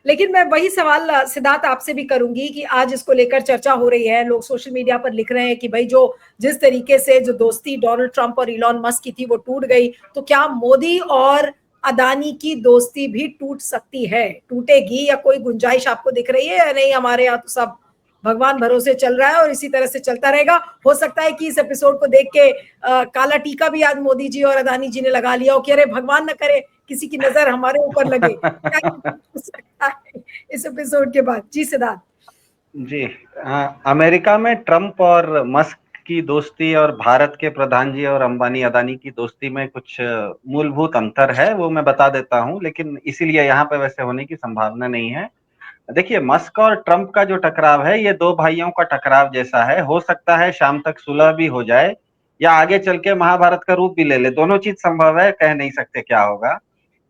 लेकिन मैं वही सवाल सिद्धार्थ आपसे भी करूंगी कि आज इसको लेकर चर्चा हो रही है, लोग सोशल मीडिया पर लिख रहे हैं कि भाई जो जिस तरीके से जो दोस्ती डोनाल्ड ट्रंप और इलॉन मस्क की थी वो टूट गई, तो क्या मोदी और अदानी की दोस्ती भी टूट सकती है, टूटेगी, या कोई गुंजाइश आपको दिख रही है या नहीं? हमारे यहाँ तो सब भगवान भरोसे चल रहा है और इसी तरह से चलता रहेगा। हो सकता है कि इस एपिसोड को देख के काला टीका भी आज मोदी जी और अदानी जी ने लगा लिया हो कि अरे भगवान न करे किसी की नजर हमारे ऊपर लगे। क्या हो सकता है इस एपिसोड के बाद? जी सिद्धार्थ। जी, अमेरिका में ट्रंप और मस्क की दोस्ती और भारत के प्रधान जी और अंबानी अदानी की दोस्ती में कुछ मूलभूत अंतर है, वो मैं बता देता हूं, लेकिन इसीलिए यहाँ पे वैसे होने की संभावना नहीं है। देखिए, मस्क और ट्रंप का जो टकराव है, ये दो भाइयों का टकराव जैसा है। हो सकता है शाम तक सुलह भी हो जाए या आगे चल के महाभारत का रूप भी ले ले, दोनों चीज संभव है, कह नहीं सकते क्या होगा,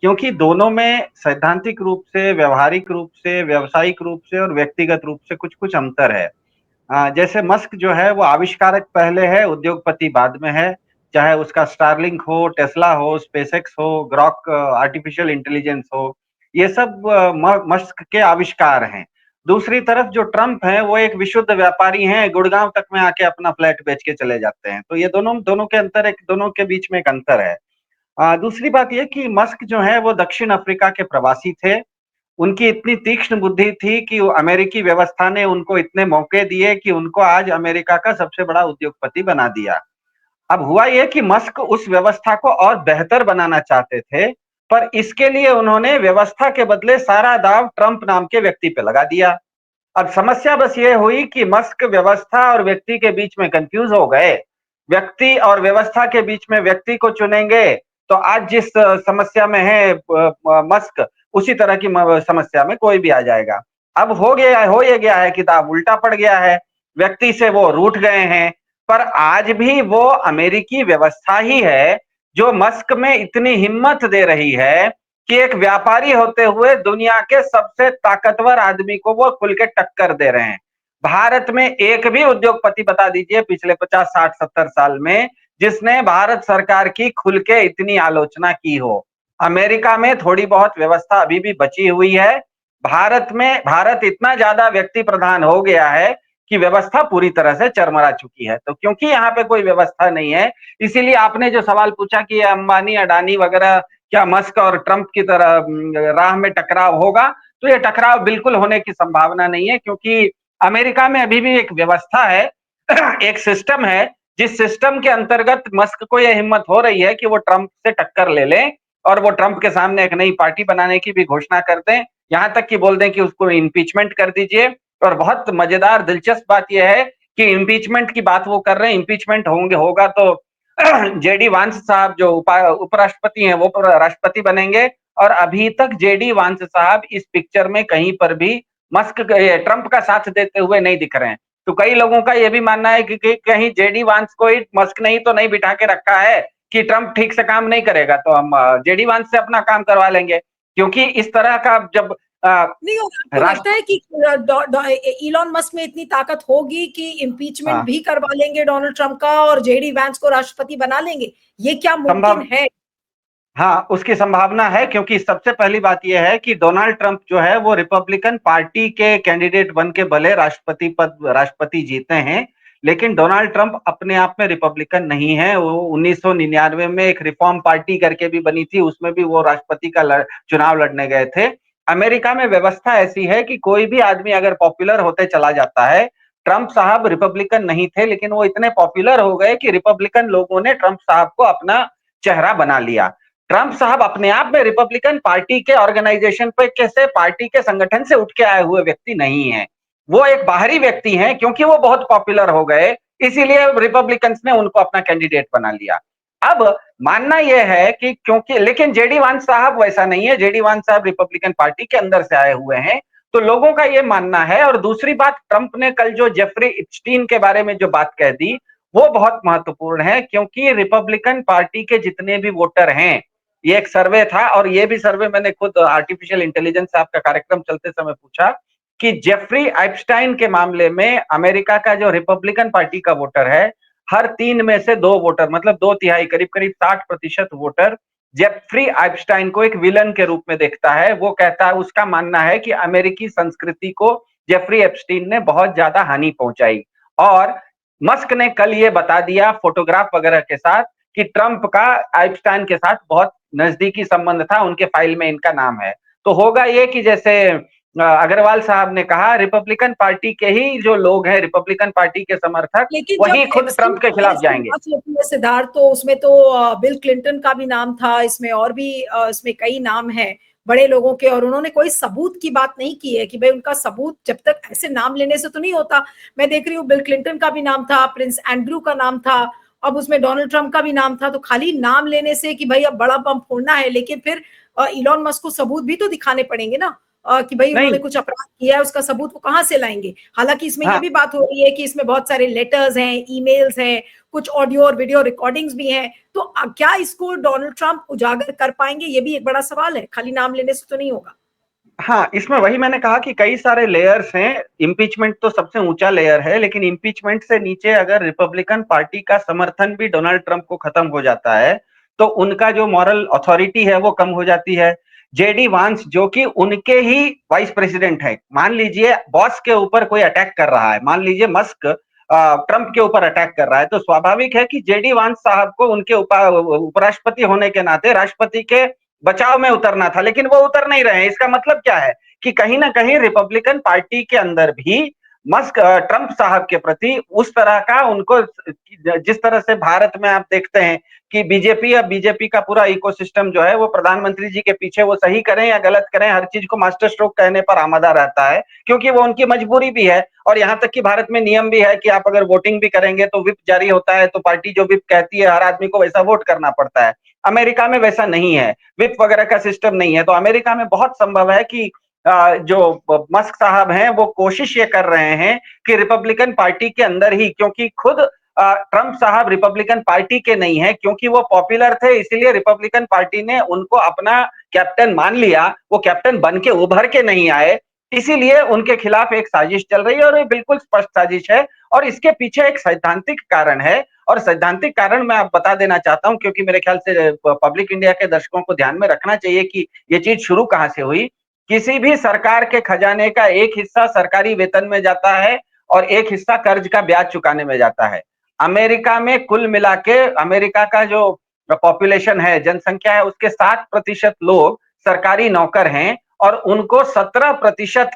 क्योंकि दोनों में सैद्धांतिक रूप से, व्यवहारिक रूप से, व्यावसायिक रूप से और व्यक्तिगत रूप से कुछ कुछ अंतर है। जैसे मस्क जो है वो आविष्कारक पहले है, उद्योगपति बाद में है। चाहे उसका स्टारलिंक हो, टेस्ला हो, स्पेसएक्स हो, ग्रॉक आर्टिफिशियल इंटेलिजेंस हो, ये सब मस्क के आविष्कार हैं। दूसरी तरफ जो ट्रंप है वो एक विशुद्ध व्यापारी हैं, गुड़गांव तक में आके अपना फ्लैट बेच के चले जाते हैं। तो ये दोनों दोनों के अंतर, एक दोनों के बीच में एक अंतर है। दूसरी बात ये कि मस्क जो है वो दक्षिण अफ्रीका के प्रवासी थे। उनकी इतनी तीक्ष्ण बुद्धि थी कि अमेरिकी व्यवस्था ने उनको इतने मौके दिए कि उनको आज अमेरिका का सबसे बड़ा उद्योगपति बना दिया। अब हुआ ये कि मस्क उस व्यवस्था को और बेहतर बनाना चाहते थे, पर इसके लिए उन्होंने व्यवस्था के बदले सारा दांव ट्रंप नाम के व्यक्ति पे लगा दिया। अब समस्या बस ये हुई कि मस्क व्यवस्था और व्यक्ति के बीच में कंफ्यूज हो गए। व्यक्ति और व्यवस्था के बीच में व्यक्ति को चुनेंगे तो आज जिस समस्या में है मस्क, उसी तरह की समस्या में कोई भी आ जाएगा। अब हो ये गया है, किताब उल्टा पड़ गया है, व्यक्ति से वो रूठ गए हैं। पर आज भी वो अमेरिकी व्यवस्था ही है जो मस्क में इतनी हिम्मत दे रही है कि एक व्यापारी होते हुए दुनिया के सबसे ताकतवर आदमी को वो खुल के टक्कर दे रहे हैं। भारत में एक भी उद्योगपति बता दीजिए पिछले 50, 60, 70 साल में जिसने भारत सरकार की खुल के इतनी आलोचना की हो। अमेरिका में थोड़ी बहुत व्यवस्था अभी भी बची हुई है। भारत इतना ज्यादा व्यक्ति प्रधान हो गया है कि व्यवस्था पूरी तरह से चरमरा चुकी है। तो क्योंकि यहाँ पे कोई व्यवस्था नहीं है, इसीलिए आपने जो सवाल पूछा कि अंबानी अडानी वगैरह क्या मस्क और ट्रंप की तरह राह में टकराव होगा, तो ये टकराव बिल्कुल होने की संभावना नहीं है, क्योंकि अमेरिका में अभी भी एक व्यवस्था है, एक सिस्टम है, जिस सिस्टम के अंतर्गत मस्क को यह हिम्मत हो रही है कि वो ट्रंप से टक्कर ले लें और वो ट्रंप के सामने एक नई पार्टी बनाने की भी घोषणा कर दें, यहां तक कि बोल दें कि उसको इम्पीचमेंट कर दीजिए। और बहुत मजेदार दिलचस्प बात यह है कि इम्पीचमेंट की बात वो कर रहे हैं, इम्पीचमेंट होगा तो जेडी वांस साहब जो उपराष्ट्रपति हैं वो राष्ट्रपति बनेंगे, और अभी तक जेडी वांस साहब इस पिक्चर में कहीं पर भी मस्क ट्रंप का साथ देते हुए नहीं दिख रहे हैं। तो कई लोगों का यह भी मानना है कि कहीं जेडी वांस को ही मस्क नहीं तो नहीं बिठा के रखा है कि ट्रंप ठीक से काम नहीं करेगा तो हम जेडी वांस से अपना काम करवा लेंगे, क्योंकि इस तरह का जब नहीं होगा। आपको लगता है कि इलॉन मस्क में इतनी ताकत होगी कि इम्पीचमेंट भी करवा लेंगे डोनाल्ड ट्रंप का और जेडी वैंस को राष्ट्रपति बना लेंगे? ये क्या मुमकिन है? हाँ, उसकी संभावना है, क्योंकि सबसे पहली बात यह है कि डोनाल्ड ट्रंप जो है वो रिपब्लिकन पार्टी के कैंडिडेट बन के भले राष्ट्रपति जीते हैं, लेकिन डोनाल्ड ट्रंप अपने आप में रिपब्लिकन नहीं है। वो 1999 में एक रिफॉर्म पार्टी करके भी बनी थी, उसमें भी वो राष्ट्रपति का चुनाव लड़ने गए थे। अमेरिका में व्यवस्था ऐसी है कि कोई भी आदमी अगर पॉपुलर होते चला जाता है, ट्रंप साहब रिपब्लिकन नहीं थे, लेकिन वो इतने पॉपुलर हो गए कि रिपब्लिकन लोगों ने ट्रंप साहब को अपना चेहरा बना लिया। ट्रंप साहब अपने आप में रिपब्लिकन पार्टी के ऑर्गेनाइजेशन पे कैसे पार्टी के संगठन से उठ के आए हुए व्यक्ति नहीं है, वो एक बाहरी व्यक्ति हैं। क्योंकि वो बहुत पॉपुलर हो गए, इसीलिए रिपब्लिकन्स ने उनको अपना कैंडिडेट बना लिया। अब मानना यह है कि क्योंकि, लेकिन जेडी वांस साहब वैसा नहीं है, जेडी वांस साहब रिपब्लिकन पार्टी के अंदर से आए हुए हैं, तो लोगों का यह मानना है। और दूसरी बात, ट्रंप ने कल जो जेफरी एप्स्टीन के बारे में जो बात कह दी वो बहुत महत्वपूर्ण है, क्योंकि रिपब्लिकन पार्टी के जितने भी वोटर हैं, ये एक सर्वे था और ये भी सर्वे मैंने खुद आर्टिफिशियल इंटेलिजेंस आपका कार्यक्रम चलते समय पूछा कि जेफरी एप्स्टाइन के मामले में अमेरिका का जो रिपब्लिकन पार्टी का वोटर है, हर 3 में से 2 वोटर, मतलब 2 तिहाई, करीब करीब 60% वोटर जेफरी आइपस्टाइन को एक विलन के रूप में देखता है। वो कहता है, उसका मानना है कि अमेरिकी संस्कृति को जेफरी एप्स्टीन ने बहुत ज्यादा हानि पहुंचाई। और मस्क ने कल ये बता दिया फोटोग्राफ वगैरह के साथ कि ट्रंप का आइपस्टाइन के साथ बहुत नजदीकी संबंध था, उनके फाइल में इनका नाम है। तो होगा ये कि जैसे अग्रवाल साहब ने कहा, रिपब्लिकन पार्टी के ही जो लोग हैं, रिपब्लिकन पार्टी के समर्थक, लेकिन जब वही खुद एप्स्टीन ट्रंप के खिलाफ केस की जाएंगे। बात होती है सिद्धार्थ, तो उसमें तो बिल क्लिंटन का भी नाम था, इसमें और भी इसमें कई नाम हैं बड़े लोगों के, और उन्होंने कोई सबूत की बात नहीं की है कि भाई उनका सबूत जब तक ऐसे नाम लेने से तो नहीं होता। मैं देख रही हूँ बिल क्लिंटन का भी नाम था, प्रिंस एंड्रू का नाम था, अब उसमें डोनाल्ड ट्रंप का भी नाम था। तो खाली नाम लेने से कि भाई अब बड़ा बम फोड़ना है, लेकिन फिर इलॉन मस्क को सबूत भी तो दिखाने पड़ेंगे ना, कि भाई उन्होंने नहीं। कुछ अपराध किया है, उसका सबूत वो कहाँ से लाएंगे। हालांकि इसमें ये हाँ भी बात हो रही है कि इसमें बहुत सारे लेटर्स हैं, ईमेल्स हैं, कुछ ऑडियो और वीडियो रिकॉर्डिंग्स भी हैं। तो क्या इसको डोनाल्ड ट्रंप उजागर कर पाएंगे, ये भी एक बड़ा सवाल है, खाली नाम लेने से तो नहीं होगा। हाँ, इसमें वही मैंने कहा कि कई सारे लेयर्स हैं। इम्पीचमेंट तो सबसे ऊंचा लेयर है, लेकिन इम्पीचमेंट से नीचे अगर रिपब्लिकन पार्टी का समर्थन भी डोनाल्ड ट्रंप को खत्म हो जाता है, तो उनका जो मॉरल अथॉरिटी है वो कम हो जाती है। जेडी वांस, जो कि उनके ही वाइस प्रेसिडेंट है, मान लीजिए बॉस के ऊपर कोई अटैक कर रहा है, मान लीजिए मस्क ट्रंप के ऊपर अटैक कर रहा है, तो स्वाभाविक है कि जेडी वांस साहब को उनके उपराष्ट्रपति होने के नाते राष्ट्रपति के बचाव में उतरना था, लेकिन वो उतर नहीं रहे हैं। इसका मतलब क्या है कि कहीं ना कहीं रिपब्लिकन पार्टी के अंदर भी मस्क ट्रंप साहब के प्रति उस तरह का उनको, जिस तरह से भारत में आप देखते हैं कि बीजेपी या बीजेपी का पूरा इकोसिस्टम जो है वो प्रधानमंत्री जी के पीछे, वो सही करें या गलत करें, हर चीज को मास्टर स्ट्रोक कहने पर आमादा रहता है, क्योंकि वो उनकी मजबूरी भी है। और यहाँ तक कि भारत में नियम भी है कि आप अगर वोटिंग भी करेंगे तो विप जारी होता है, तो पार्टी जो विप कहती है हर आदमी को वैसा वोट करना पड़ता है। अमेरिका में वैसा नहीं है, विप वगैरह का सिस्टम नहीं है। तो अमेरिका में बहुत संभव है कि जो मस्क साहब हैं वो कोशिश ये कर रहे हैं कि रिपब्लिकन पार्टी के अंदर ही, क्योंकि खुद ट्रंप साहब रिपब्लिकन पार्टी के नहीं है, क्योंकि वो पॉपुलर थे इसलिए रिपब्लिकन पार्टी ने उनको अपना कैप्टन मान लिया, वो कैप्टन बन के उभर के नहीं आए, इसीलिए उनके खिलाफ एक साजिश चल रही है, और ये बिल्कुल स्पष्ट साजिश है। और इसके पीछे एक सैद्धांतिक कारण है, और सैद्धांतिक कारण मैं आप बता देना चाहता हूं, क्योंकि मेरे ख्याल से पब्लिक इंडिया के दर्शकों को ध्यान में रखना चाहिए कि ये चीज शुरू कहां से हुई। किसी भी सरकार के खजाने का एक हिस्सा सरकारी वेतन में जाता है और एक हिस्सा कर्ज का ब्याज चुकाने में जाता है। अमेरिका में कुल मिला के अमेरिका का जो पॉपुलेशन है, जनसंख्या है, उसके 7% लोग सरकारी नौकर हैं, और उनको 17%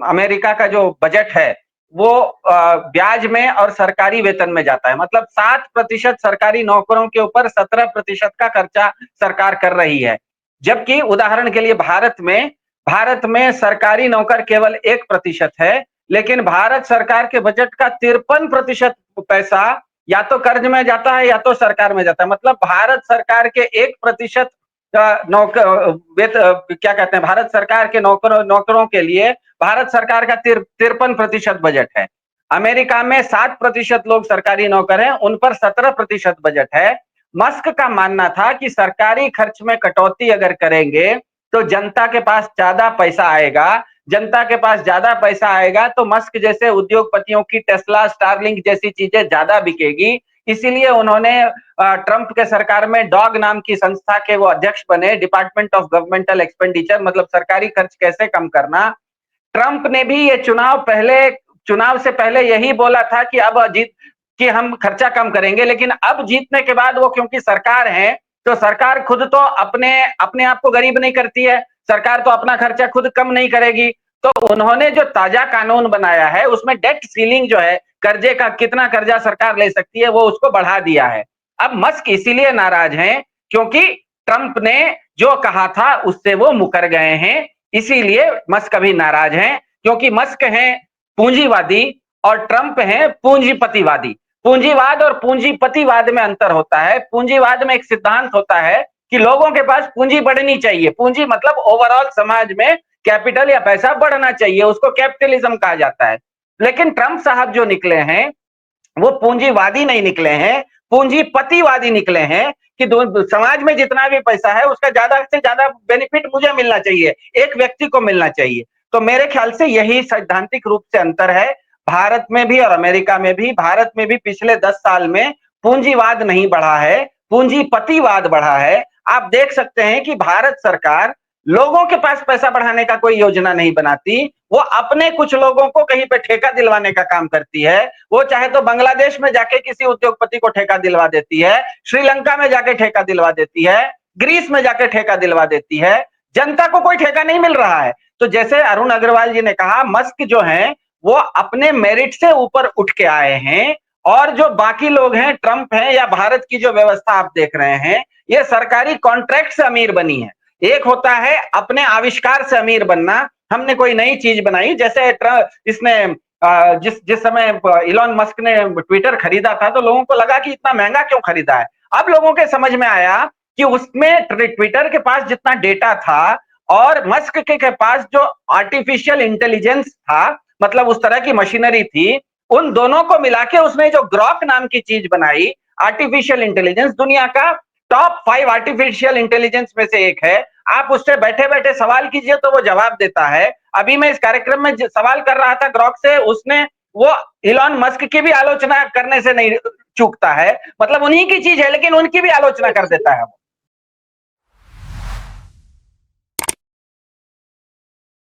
अमेरिका का जो बजट है वो ब्याज में और सरकारी वेतन में जाता है। मतलब 7% सरकारी नौकरों के ऊपर 17% का खर्चा सरकार कर रही है। जबकि उदाहरण के लिए भारत में सरकारी नौकर केवल 1% है, लेकिन भारत सरकार के बजट का 53% पैसा या तो कर्ज में जाता है या तो सरकार में जाता है। मतलब भारत सरकार के 1% नौकर क्या कहते हैं, भारत सरकार के नौकरों के लिए भारत सरकार का 53% बजट है। अमेरिका में 7% लोग सरकारी नौकर हैं, उन पर 17% बजट है। मस्क का मानना था कि सरकारी खर्च में कटौती अगर करेंगे तो जनता के पास ज्यादा पैसा आएगा, जनता के पास ज्यादा पैसा आएगा तो मस्क जैसे उद्योगपतियों की टेस्ला, स्टारलिंक जैसी चीजें ज्यादा बिकेगी। इसीलिए उन्होंने ट्रंप के सरकार में डॉग नाम की संस्था के वो अध्यक्ष बने, डिपार्टमेंट ऑफ गवर्नमेंटल एक्सपेंडिचर, मतलब सरकारी खर्च कैसे कम करना। ट्रंप ने भी ये चुनाव से पहले यही बोला था कि अब जीत कि हम खर्चा कम करेंगे, लेकिन अब जीतने के बाद वो, क्योंकि सरकार है, तो सरकार खुद तो अपने अपने आप को गरीब नहीं करती है, सरकार तो अपना खर्चा खुद कम नहीं करेगी। तो उन्होंने जो ताजा कानून बनाया है उसमें डेट सीलिंग जो है, कर्जे का कितना कर्जा सरकार ले सकती है, वो उसको बढ़ा दिया है। अब मस्क इसीलिए नाराज हैं क्योंकि ट्रंप ने जो कहा था उससे वो मुकर गए हैं, इसीलिए मस्क अभी नाराज हैं, क्योंकि मस्क हैं पूंजीवादी और ट्रंप हैं पूंजीपतिवादी। पूंजीवाद और पूंजीपतिवाद में अंतर होता है। पूंजीवाद में एक सिद्धांत होता है कि लोगों के पास पूंजी बढ़नी चाहिए, पूंजी मतलब ओवरऑल समाज में कैपिटल या पैसा बढ़ना चाहिए, उसको कैपिटलिज्म कहा जाता है। लेकिन ट्रंप साहब जो निकले हैं वो पूंजीवादी नहीं निकले हैं, पूंजीपतिवादी निकले हैं कि समाज में जितना भी पैसा है उसका ज्यादा से ज्यादा बेनिफिट मुझे मिलना चाहिए, एक व्यक्ति को मिलना चाहिए। तो मेरे ख्याल से यही सैद्धांतिक रूप से अंतर है भारत में भी और अमेरिका में भी। भारत में भी पिछले 10 साल में पूंजीवाद नहीं बढ़ा है, पूंजीपतिवाद बढ़ा है। आप देख सकते हैं कि भारत सरकार लोगों के पास पैसा बढ़ाने का कोई योजना नहीं बनाती, वो अपने कुछ लोगों को कहीं पे ठेका दिलवाने का काम करती है। वो चाहे तो बांग्लादेश में जाके किसी उद्योगपति को ठेका दिलवा देती है, श्रीलंका में जाके ठेका दिलवा देती है, ग्रीस में जाके ठेका दिलवा देती है। जनता को कोई ठेका नहीं मिल रहा है। तो जैसे अरुण अग्रवाल जी ने कहा, मस्क जो हैं वो अपने मेरिट से ऊपर उठ के आए हैं, और जो बाकी लोग हैं, ट्रंप हैं या भारत की जो व्यवस्था आप देख रहे हैं, ये सरकारी कॉन्ट्रैक्ट से अमीर बनी है। एक होता है अपने आविष्कार से अमीर बनना, हमने कोई नई चीज बनाई, जैसे इसने जिस जिस समय इलॉन मस्क ने ट्विटर खरीदा था तो लोगों को लगा कि इतना महंगा क्यों खरीदा है। अब लोगों के समझ में आया कि उसमें ट्विटर के पास जितना डेटा था और मस्क के पास जो आर्टिफिशियल इंटेलिजेंस था, मतलब उस तरह की मशीनरी थी, उन दोनों को मिला के उसने जो ग्रॉक नाम की चीज बनाई, आर्टिफिशियल इंटेलिजेंस, दुनिया का टॉप 5 आर्टिफिशियल इंटेलिजेंस में से एक है। आप उससे बैठे बैठे सवाल कीजिए तो वो जवाब देता है। अभी मैं इस कार्यक्रम में सवाल कर रहा था ग्रॉक से, उसने वो इलॉन मस्क की भी आलोचना करने से नहीं चूकता है, मतलब उन्हीं की चीज है लेकिन उनकी भी आलोचना कर देता है वो।